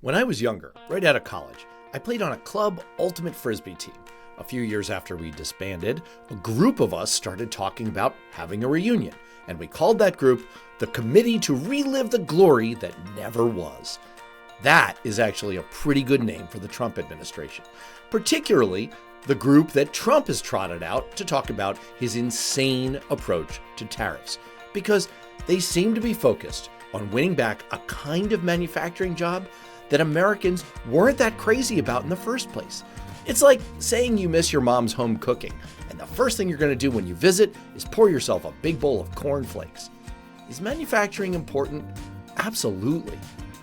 When I was younger, right out of college, I played on a club ultimate frisbee team. A few years after we disbanded, a group of us started talking about having a reunion, and we called that group the Committee to Relive the Glory That Never Was. That is actually a pretty good name for the Trump administration, particularly the group that Trump has trotted out to talk about his insane approach to tariffs, because they seem to be focused on winning back a kind of manufacturing job that Americans weren't that crazy about in the first place. It's like saying you miss your mom's home cooking, and the first thing you're going to do when you visit is pour yourself a big bowl of cornflakes. Is manufacturing important? Absolutely.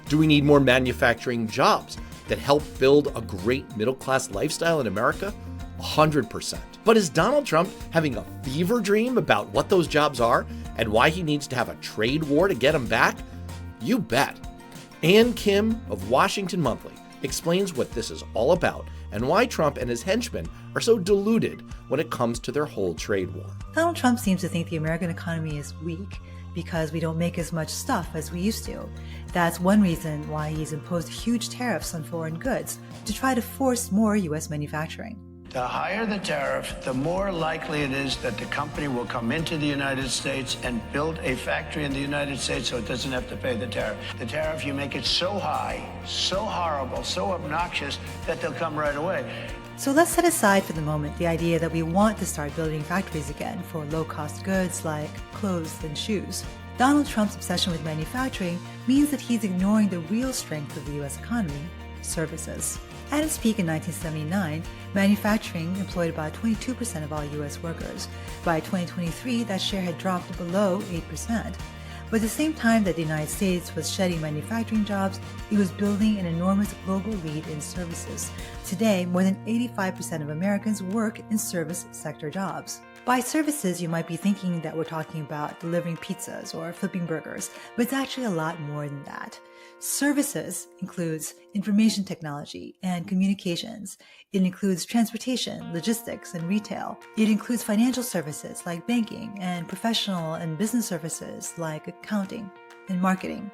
Do we need more manufacturing jobs that help build a great middle-class lifestyle in America? 100%. But is Donald Trump having a fever dream about what those jobs are and why he needs to have a trade war to get them back? You bet. Ann Kim of Washington Monthly explains what this is all about and why Trump and his henchmen are so deluded when it comes to their whole trade war. Donald Trump seems to think the American economy is weak because we don't make as much stuff as we used to. That's one reason why he's imposed huge tariffs on foreign goods to try to force more U.S. manufacturing. The higher the tariff, the more likely it is that the company will come into the United States and build a factory in the United States so it doesn't have to pay the tariff. The tariff, you make it so high, so horrible, so obnoxious that they'll come right away. So let's set aside for the moment the idea that we want to start building factories again for low-cost goods like clothes and shoes. Donald Trump's obsession with manufacturing means that he's ignoring the real strength of the U.S. economy: services. At its peak in 1979, manufacturing employed about 22% of all U.S. workers. By 2023, that share had dropped below 8%. But at the same time that the United States was shedding manufacturing jobs, it was building an enormous global lead in services. Today, more than 85% of Americans work in service sector jobs. By services, you might be thinking that we're talking about delivering pizzas or flipping burgers, but it's actually a lot more than that. Services includes information technology and communications. It includes transportation, logistics, and retail. It includes financial services like banking and professional and business services like accounting and marketing.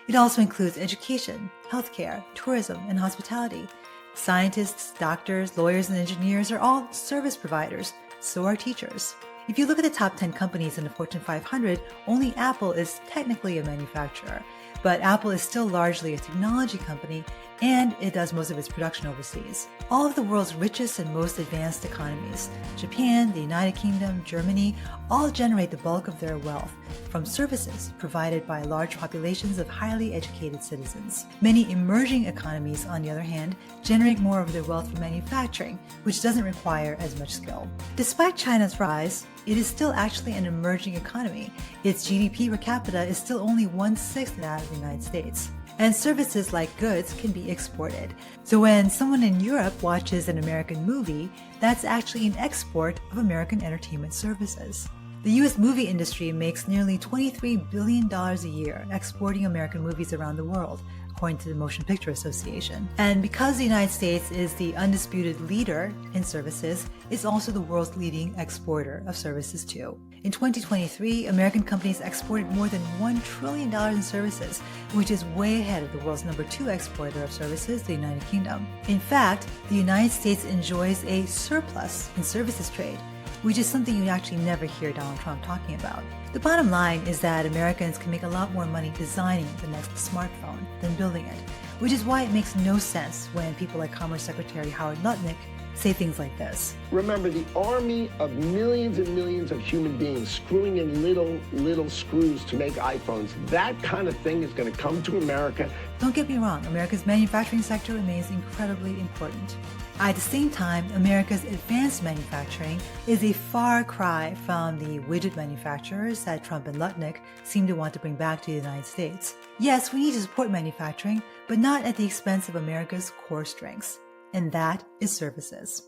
It also includes education, healthcare, tourism, and hospitality. Scientists, doctors, lawyers, and engineers are all service providers. So are teachers. If you look at the top 10 companies in the Fortune 500, only Apple is technically a manufacturer. But Apple is still largely a technology company, and it does most of its production overseas. All of the world's richest and most advanced economies, Japan, the United Kingdom, Germany, all generate the bulk of their wealth from services provided by large populations of highly educated citizens. Many emerging economies, on the other hand, generate more of their wealth from manufacturing, which doesn't require as much skill. Despite China's rise, it is still actually an emerging economy. Its GDP per capita is still only 1/6 that of the United States. And services like goods can be exported. So when someone in Europe watches an American movie, that's actually an export of American entertainment services. The U.S. movie industry makes nearly $23 billion a year exporting American movies around the world, according to the Motion Picture Association. And because the United States is the undisputed leader in services, it's also the world's leading exporter of services too. In 2023, American companies exported more than $1 trillion in services, which is way ahead of the world's number 2 exporter of services, the United Kingdom. In fact, the United States enjoys a surplus in services trade, which is something you actually never hear Donald Trump talking about. The bottom line is that Americans can make a lot more money designing the next smartphone than building it, which is why it makes no sense when people like Commerce Secretary Howard Lutnick say things like this. Remember, the army of millions and millions of human beings screwing in little screws to make iPhones, that kind of thing is going to come to America. Don't get me wrong, America's manufacturing sector remains incredibly important. At the same time, America's advanced manufacturing is a far cry from the widget manufacturers that Trump and Lutnick seem to want to bring back to the United States. Yes, we need to support manufacturing, but not at the expense of America's core strengths, and that is services.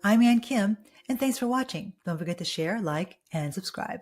I'm Ann Kim, and thanks for watching. Don't forget to share, like, and subscribe.